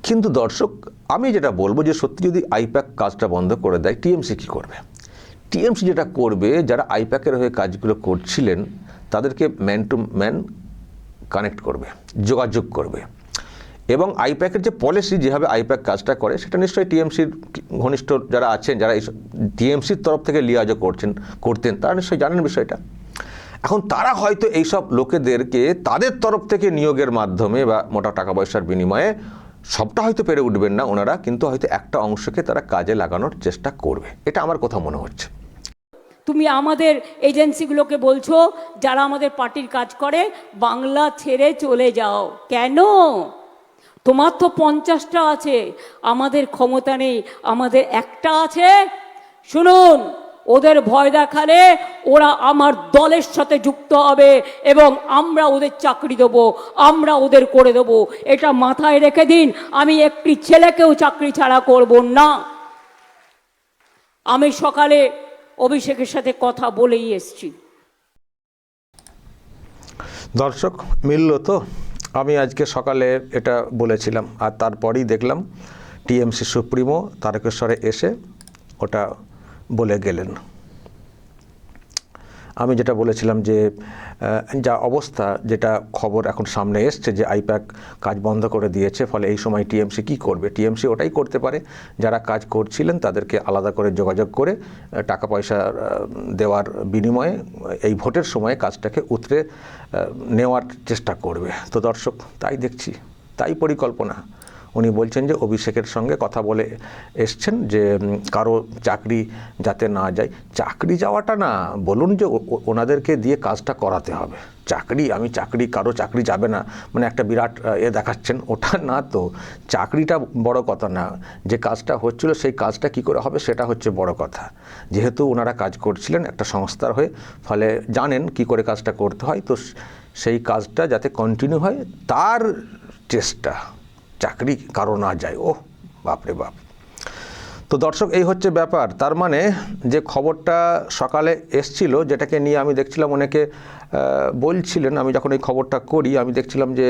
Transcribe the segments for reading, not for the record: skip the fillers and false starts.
কিন্তু দর্শক, আমি যেটা বলবো যে সত্যি যদি আইপ্যাক কাজটা বন্ধ করে দেয়, টিএমসি কী করবে? টিএমসি যেটা করবে, যারা আইপ্যাকের হয়ে কাজগুলো করছিলেন তাদেরকে ম্যান টু ম্যান কানেক্ট করবে, যোগাযোগ করবে, এবং আইপ্যাকের যে পলিসি, যেভাবে আইপ্যাক কাজটা করে সেটা নিশ্চয়ই টিএমসির ঘনিষ্ঠ যারা আছেন, যারা এই টিএমসির তরফ থেকে লিয়াজও করতেন, তারা নিশ্চয়ই জানেন বিষয়টা। এখন তারা হয়তো এইসব লোকেদেরকে তাদের তরফ থেকে নিয়োগের মাধ্যমে বা মোটা টাকা পয়সার বিনিময়ে, সবটা হয়তো পেরে উঠবেন না ওনারা, কিন্তু হয়তো একটা অংশকে তারা কাজে লাগানোর চেষ্টা করবে, এটা আমার কথা মনে হচ্ছে। তুমি আমাদের এজেন্সিগুলোকে বলছো যারা আমাদের পার্টির কাজ করে, বাংলা ছেড়ে চলে যাও। কেন? তোমার তো 50টা আছে, আমাদের ক্ষমতা নেই, আমাদের একটা আছে। শুনুন, ওদের ভয় দেখালে ওরা আমার দলের সাথে যুক্ত হবে এবং আমরা ওদের চাকরি দেবো, আমরা ওদের করে দেবো। এটা মাথায় রেখে দিন। আমি একটি ছেলেকেও চাকরি ছাড়া করব না। আমি সকালে অভিষেকের সাথে কথা বলেই এসছি। দর্শক, মিলল তো? আমি আজকে সকালে এটা বলেছিলাম, আর তারপরেই দেখলাম টিএমসি সুপ্রিমো তারকেশ্বরে এসে ওটা বলে গেলেন। আমি যেটা বলেছিলাম যে যা অবস্থা, যেটা খবর এখন সামনে এসছে যে আইপ্যাক কাজ বন্ধ করে দিয়েছে, ফলে এই সময় টিএমসি কী করবে? টিএমসি ওটাই করতে পারে, যারা কাজ করছিলেন তাদেরকে আলাদা করে যোগাযোগ করে টাকা পয়সা দেওয়ার বিনিময়ে এই ভোটের সময় কাজটাকে উতরে নেওয়ার চেষ্টা করবে। তো দর্শক, তাই দেখছি, তাই পরিকল্পনা। উনি বলছেন যে অভিষেকের সঙ্গে কথা বলে এসছেন যে কারো চাকরি যাতে না যায়। চাকরি যাওয়াটা না, বলুন যে ওনাদেরকে দিয়ে কাজটা করাতে হবে। কারো চাকরি যাবে না মানে একটা বিরাট দেখাচ্ছেন, ওটা না তো। চাকরিটা বড় কথা না, যে কাজটা হচ্ছিল সেই কাজটা কি করে হবে সেটা হচ্ছে বড় কথা। যেহেতু ওনারা কাজ করছিলেন একটা সংস্থার হয়ে, ফলে জানেন কি করে কাজটা করতে হয়, তো সেই কাজটা যাতে কন্টিনিউ হয় তার চেষ্টা, চাকরি কারো না যায়। ওহ বাপরে বাপ। তো দর্শক, এই হচ্ছে ব্যাপার। তার মানে যে খবরটা সকালে এসছিল, যেটাকে নিয়ে আমি দেখছিলাম অনেকে বলছিলেন, আমি যখন এই খবরটা করি আমি দেখছিলাম যে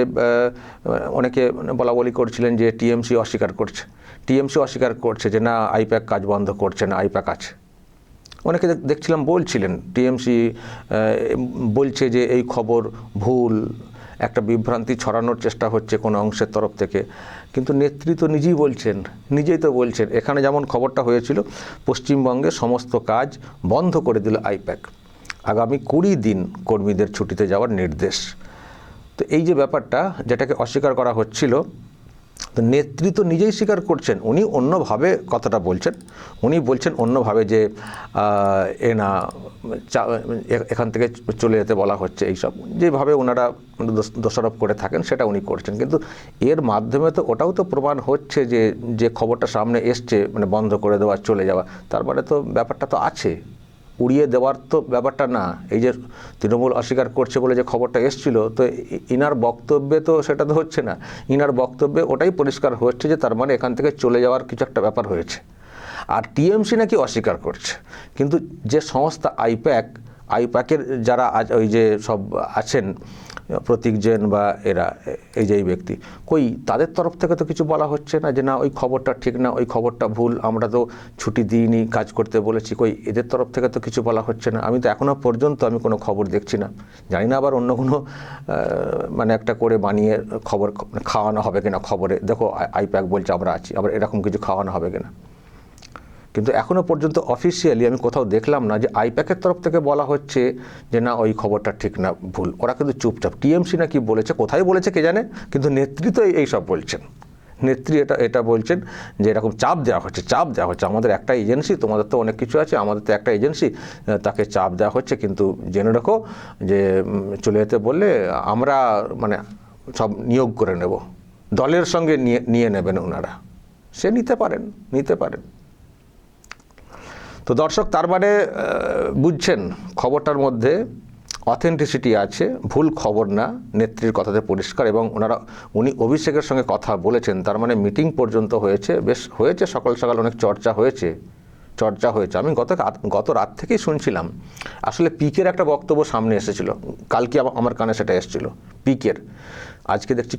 অনেকে বলা বলি করছিলেন যে টিএমসি অস্বীকার করছে যে না, আইপ্যাক কাজ বন্ধ করছে না, আইপ্যাক আছে। অনেকে দেখছিলাম বলছিলেন টিএমসি বলছে যে এই খবর ভুল, একটা বিভ্রান্তি ছড়ানোর চেষ্টা হচ্ছে কোনো অংশের তরফ থেকে। কিন্তু নেতৃত্ব নিজেই তো বলছেন, এখানে যেমন খবরটা হয়েছিল পশ্চিমবঙ্গে সমস্ত কাজ বন্ধ করে দিল আইপ্যাক, আগামী 20 দিন কর্মীদের ছুটিতে যাওয়ার নির্দেশ। তো এই যে ব্যাপারটা, যেটাকে অস্বীকার করা হচ্ছিল, তো নেতৃত্ব নিজেই স্বীকার করছেন। উনি অন্যভাবে কথাটা বলছেন, উনি বলছেন অন্যভাবে যে এখান থেকে চলে যেতে বলা হচ্ছে, এইসব যেভাবে ওনারা দোষারোপ করে থাকেন সেটা উনি করছেন। কিন্তু এর মাধ্যমে তো ওটাও তো প্রমাণ হচ্ছে যে খবরটা সামনে এসছে, মানে বন্ধ করে দেওয়া, চলে যাওয়া, তার মানে তো ব্যাপারটা তো আছে, উড়িয়ে দেওয়ার তো ব্যাপারটা না। এই যে তৃণমূল অস্বীকার করছে বলে যে খবরটা এসছিল, তো ইনার বক্তব্যে তো সেটা তো হচ্ছে না। ইনার বক্তব্যে ওটাই পরিষ্কার হচ্ছে যে তার মানে এখান থেকে চলে যাওয়ার কিছু একটা ব্যাপার হয়েছে। আর টিএমসি নাকি অস্বীকার করছে, কিন্তু যে সংস্থা আইপ্যাকের যারা ওই যে সব আছেন, প্রতীক জৈন বা এরা, এই যে এই ব্যক্তি, তাদের তরফ থেকে তো কিছু বলা হচ্ছে না যে না ওই খবরটা ঠিক না, ওই খবরটা ভুল, আমরা তো ছুটি দিইনি, কাজ করতে বলেছি। এদের তরফ থেকে তো কিছু বলা হচ্ছে না। আমি তো এখনও পর্যন্ত আমি কোনো খবর দেখছি না। জানি না আবার অন্য কোনো মানে একটা করে বানিয়ে খবর খাওয়ানো হবে কিনা, খবরে দেখো আইপ্যাক বলছে আমরা আছি, আবার এরকম কিছু খাওয়ানো হবে কিনা। কিন্তু এখনও পর্যন্ত অফিসিয়ালি আমি কোথাও দেখলাম না যে আইপ্যাকের তরফ থেকে বলা হচ্ছে যে না ওই খবরটা ঠিক না, ভুল। ওরা কিন্তু চুপচাপ। টিএমসি না কি বলেছে, কোথায় বলেছে কে জানে, কিন্তু নেতৃত্ব এই সব বলছেন। নেত্রী এটা বলছেন যে এরকম চাপ দেওয়া হচ্ছে, আমাদের একটা এজেন্সি, তোমাদের তো অনেক কিছু আছে, আমাদের তো একটা এজেন্সি, তাকে চাপ দেওয়া হচ্ছে। কিন্তু জেনে রাখো যে চলে যেতে বললে আমরা মানে সব নিয়োগ করে নেব, দলের সঙ্গে নিয়ে নেবেন ওনারা। সে নিতে পারেন। তো দর্শক, তার মানে বুঝছেন খবরটার মধ্যে অথেন্টিসিটি আছে, ভুল খবর না, নেত্রীর কথাতে পরিষ্কার। এবং উনি অভিষেকের সঙ্গে কথা বলেছেন, তার মানে মিটিং পর্যন্ত হয়েছে, বেশ হয়েছে, সকাল সকাল অনেক চর্চা হয়েছে, চর্চা হয়েছে। আমি গত রাত থেকেই শুনছিলাম, আসলে পিকের একটা বক্তব্য সামনে এসেছিল, কালকে আমার কানে সেটা এসেছিল পিকের। আজকে দেখছি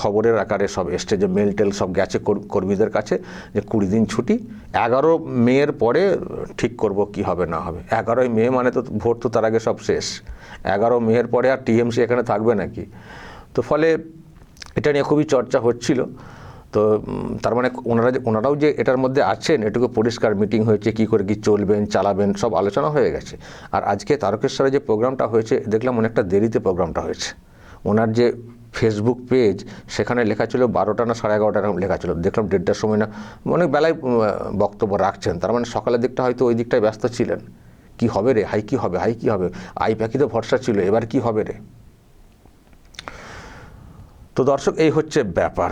খবরের আকারে সব এসছে যে মেল টেল সব গেছে কর্মীদের কাছে যে 20 দিন ছুটি, 11 মের পরে ঠিক করব কি হবে না হবে। 11ই মে মানে তো ভোট, তো তার আগে সব শেষ। 11 মের পরে আর টিএমসি এখানে থাকবে নাকি? তো ফলে এটা নিয়ে খুবই চর্চা হচ্ছিল। তো তার মানে ওনারাও যে এটার মধ্যে আছেন এটুকু পরিষ্কার। মিটিং হয়েছে, কি করে কি চলবেন চালাবেন সব আলোচনা হয়ে গেছে। আর আজকে তারকেশ্বরে যে প্রোগ্রামটা হয়েছে দেখলাম অনেকটা দেরিতে প্রোগ্রামটা হয়েছে। ওনার যে ফেসবুক পেজ সেখানে লেখা ছিল 12টা না 11:30 এরকম লেখা ছিল, দেখলাম 1:30টার সময় না, অনেক বেলায় বক্তব্য রাখছেন। তার মানে সকালের দিকটা হয়তো ওই দিকটায় ব্যস্ত ছিলেন। কি হবে রে, হাই কি হবে, হাই কি হবে, আইপ্যাকই তো ভরসা ছিল, এবার কি হবে রে। তো দর্শক, এই হচ্ছে ব্যাপার।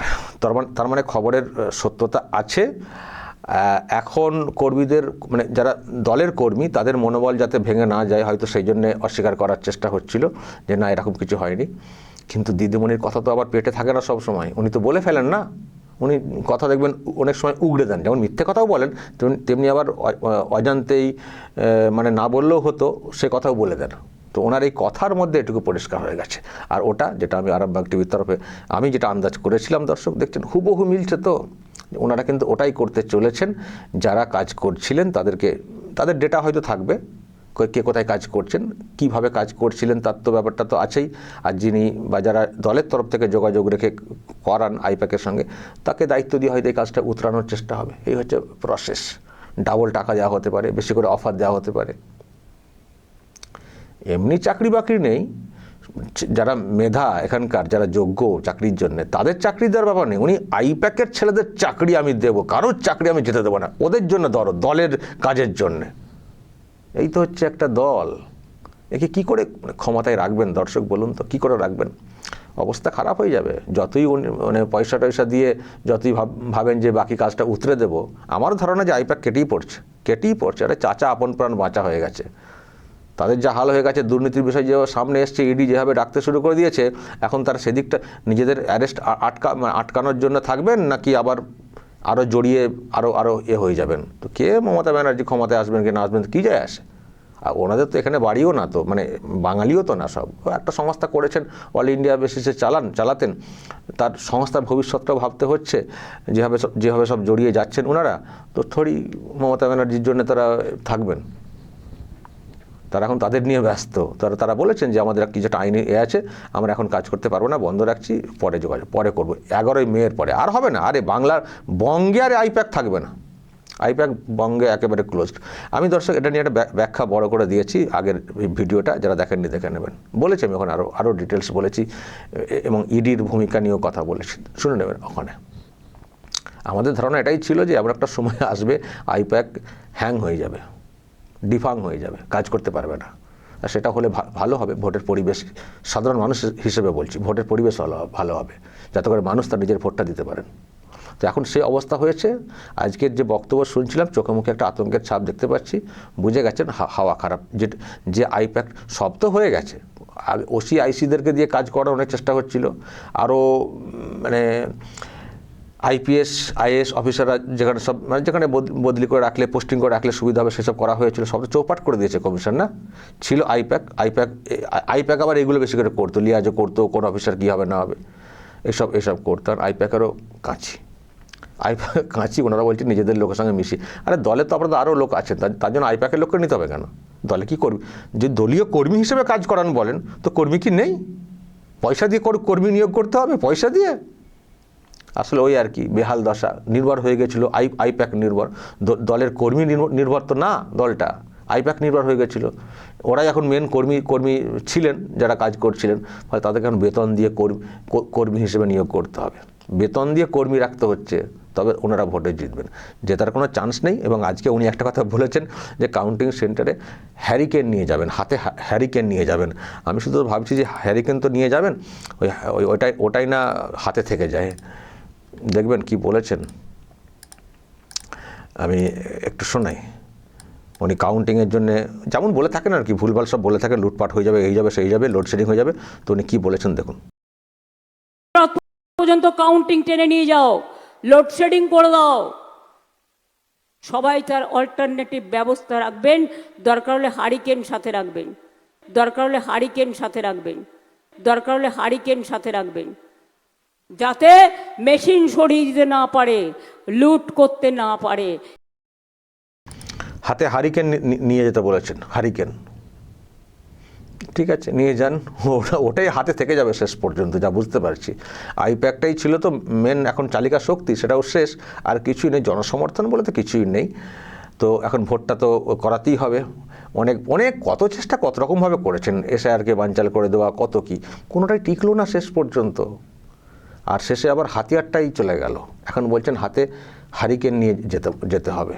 তার মানে খবরের সত্যতা আছে। এখন কর্মীদের মানে যারা দলের কর্মী তাদের মনোবল যাতে ভেঙে না যায়, হয়তো সেই জন্যে অস্বীকার করার চেষ্টা হচ্ছিল যে না এরকম কিছু হয়নি। কিন্তু দিদিমণির কথা তো আবার পেটে থাকে না সব সময়, উনি তো বলে ফেলেন না। উনি কথা দেখবেন অনেক সময় উগড়ে দেন, যেমন মিথ্যে কথাও বলেন তেমনি আবার অজান্তেই মানে না বললেও হতো সে কথাও বলে দেন। তো ওনার এই কথার মধ্যে এটুকু পরিষ্কার হয়ে গেছে। আর ওটা যেটা আমি আরামবাগ টিভির তরফে আমি যেটা আন্দাজ করেছিলাম, দর্শক দেখছেন হুবহু মিলছে। তো ওনারা কিন্তু ওটাই করতে চলেছেন। যারা কাজ করছিলেন তাদের ডেটা হয়তো থাকবে, কে কোথায় কাজ করছেন, কিভাবে কাজ করছিলেন, তার তো ব্যাপারটা তো আছেই। আর যিনি বা যারা দলের তরফ থেকে যোগাযোগ রেখে করান আইপ্যাকের সঙ্গে, তাকে দায়িত্ব দিয়ে হয়তো এই কাজটা উতরানোর চেষ্টা হবে। এই হচ্ছে প্রসেস। ডাবল টাকা দেওয়া হতে পারে, বেশি করে অফার দেওয়া হতে পারে। এমনি চাকরি বাকরি নেই, যারা মেধা এখানকার যারা যোগ্য চাকরির জন্য তাদের চাকরি দেওয়ার ব্যাপার নেই। উনি আইপ্যাকের ছেলেদের চাকরি আমি দেবো, কারোর চাকরি আমি যেতে দেবো না, ওদের জন্য দলের কাজের জন্যে। এই তো হচ্ছে একটা দল। একে কি করে ক্ষমতায় রাখবেন দর্শক বলুন তো, কি করে রাখবেন? অবস্থা খারাপ হয়ে যাবে। যতই মানে পয়সা টয়সা দিয়ে যতই ভাবেন যে বাকি কাজটা উতরে দেবো, আমার ধারণা যে আইপ্যাক কেটেই পড়ছে। আরে চাচা আপন প্রাণ বাঁচা হয়ে গেছে। তাদের যা হাল হয়ে গেছে, দুর্নীতির বিষয় যেভাবে সামনে এসছে, ইডি যেভাবে ডাকতে শুরু করে দিয়েছে, এখন তারা সেদিকটা নিজেদের অ্যারেস্ট আটকানোর জন্য থাকবেন নাকি আবার আরও জড়িয়ে আরও হয়ে যাবেন? তো কে মমতা ব্যানার্জি ক্ষমতায় আসবেন কি না আসবেন কি যায় আসে? আর ওনাদের তো এখানে বাড়িও না, তো মানে বাঙালিও তো না সব। একটা সংস্থা করেছেন, অল ইন্ডিয়া বেসিসে চালাতেন, তার সংস্থার ভবিষ্যৎটাও ভাবতে হচ্ছে। যেভাবে সব জড়িয়ে যাচ্ছেন ওনারা, তো থোড়ি মমতা ব্যানার্জির জন্য তারা থাকবেন? তারা এখন তাদের নিয়ে ব্যস্ত। তারা বলেছেন যে আমাদের কি যেটা আইনে আছে, আমরা এখন কাজ করতে পারবো না, বন্ধ রাখছি, পরে যোগাযোগ পরে করবো। 11ই মের পরে আর হবে না। আরে বঙ্গে আর আইপ্যাক থাকবে না। আইপ্যাক বঙ্গে একেবারে ক্লোজড। আমি দর্শক এটা নিয়ে একটা ব্যাখ্যা বড় করে দিয়েছি আগের ভিডিওটা, যারা দেখেননি দেখে নেবেন। বলেছি আমি ওখানে আরও ডিটেলস বলেছি, এবং ইডির ভূমিকা নিয়েও কথা বলেছি, শুনে নেবেন ওখানে। আমাদের ধারণা এটাই ছিল যে এমন একটা সময় আসবে আইপ্যাক হ্যাং হয়ে যাবে, ডিফাং হয়ে যাবে, কাজ করতে পারবে না। আর সেটা হলে ভালো হবে। ভোটের পরিবেশ, সাধারণ মানুষ হিসেবে বলছি, ভোটের পরিবেশ ভালো হবে, যাতে করে মানুষ তার নিজের ভোটটা দিতে পারেন। তো এখন সেই অবস্থা হয়েছে। আজকের যে বক্তব্য শুনছিলাম, চোখে মুখে একটা আতঙ্কের ছাপ দেখতে পাচ্ছি। বুঝে গেছেন হাওয়া খারাপ। যে আইপ্যাক সব তো হয়ে গেছে, ওসি আইসিদেরকে দিয়ে কাজ করার অনেক চেষ্টা হচ্ছিল। আরও মানে আইপিএস আইএস অফিসাররা যেখানে বদলি করে রাখলে, পোস্টিং করে রাখলে সুবিধা হবে, সেসব করা হয়েছিল। সব তো চৌপাট করে দিয়েছে কমিশন না। ছিল আইপ্যাক আবার এগুলো বেশি করে করতো, লিয়াজও করতো, কোন অফিসার কী হবে না হবে এসব করতো। আর আইপ্যাকেরও কাঁচি ওনারা বলছেন নিজেদের লোকের সঙ্গে মিশিয়ে। আরে দলে তো আপনাদের আরও লোক আছেন, তার জন্য আইপ্যাকের লোককে নিতে হবে কেন? দলে কি কর্মী, যে দলীয় কর্মী হিসেবে কাজ করান বলেন, তো কর্মী কি নেই? পয়সা দিয়ে কর্মী নিয়োগ করতে হবে, পয়সা দিয়ে। আসলে ওই আর কি বেহাল দশা, নির্ভর হয়ে গেছিলো আইপ্যাক নির্ভর। দলের কর্মী নির্ভর তো না দলটা, আইপ্যাক নির্ভর হয়ে গেছিলো। ওরাই এখন মেন কর্মী ছিলেন, যারা কাজ করছিলেন। ফলে তাদেরকে এখন বেতন দিয়ে কর্মী হিসেবে নিয়োগ করতে হবে, বেতন দিয়ে কর্মী রাখতে হচ্ছে, তবে ওনারা ভোটে জিতবেন। জেতার কোনো চান্স নেই। এবং আজকে উনি একটা কথা বলেছেন যে কাউন্টিং সেন্টারে হ্যারিকেন নিয়ে যাবেন, হাতে হ্যারিকেন নিয়ে যাবেন। আমি শুধু ভাবছি যে হ্যারিকেন তো নিয়ে যাবেন, ওটাই না হাতে থেকে যায়। দেখবেন কি বলেছেন, আমি একটু শোনাই। উনি কাউন্টিংয়ের জন্য যেমন বলে থাকেন আর কি, ভুলভাল সব বলে থাকেন, লুটপাট হয়ে যাবে, এই যাবে সেই যাবে, লোডশেডিং হয়ে যাবে। তো উনি কী বলেছেন দেখুন। পর্যন্ত কাউন্টিং টেনে নিয়ে যাও, লোডশেডিং করে দাও, সবাই তার অল্টারনেটিভ ব্যবস্থা রাখবেন, দরকার হলে হারিকেন সাথে রাখবেন, দরকার হলে হারিকেন সাথে রাখবেন, দরকার হলে হারিকেন সাথে রাখবেন, যাতে মেশিন সরিয়ে দিতে না পারে, লুট করতে না পারে। হাতে হারিকেন নিয়ে যেতে বলেছেন, হারিকেন, ঠিক আছে নিয়ে যান, ওটাই হাতে থেকে যাবে শেষ পর্যন্ত যা বুঝতে পারছি। আইপ্যাকটাই ছিল তো মেন এখন চালিকা শক্তি, সেটাও শেষ, আর কিছুই নেই, জনসমর্থন বলে তো কিছুই নেই। তো এখন ভোটটা তো করাতেই হবে। অনেক অনেক কত চেষ্টা কত রকমভাবে করেছেন, এসআইআরকে বানচাল করে দেওয়া, কত কি, কোনোটাই টিকলো না শেষ পর্যন্ত। আর শেষে আবার হাতিয়ারটাই চলে গেল, এখন বলছেন হাতে হারিকেন নিয়ে যেতে হবে।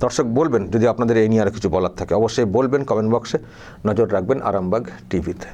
দর্শক বলবেন যদি আপনাদের এই নিয়ে আর কিছু বলার থাকে, অবশ্যই বলবেন কমেন্ট বক্সে। নজর রাখবেন আরামবাগ টিভিতে।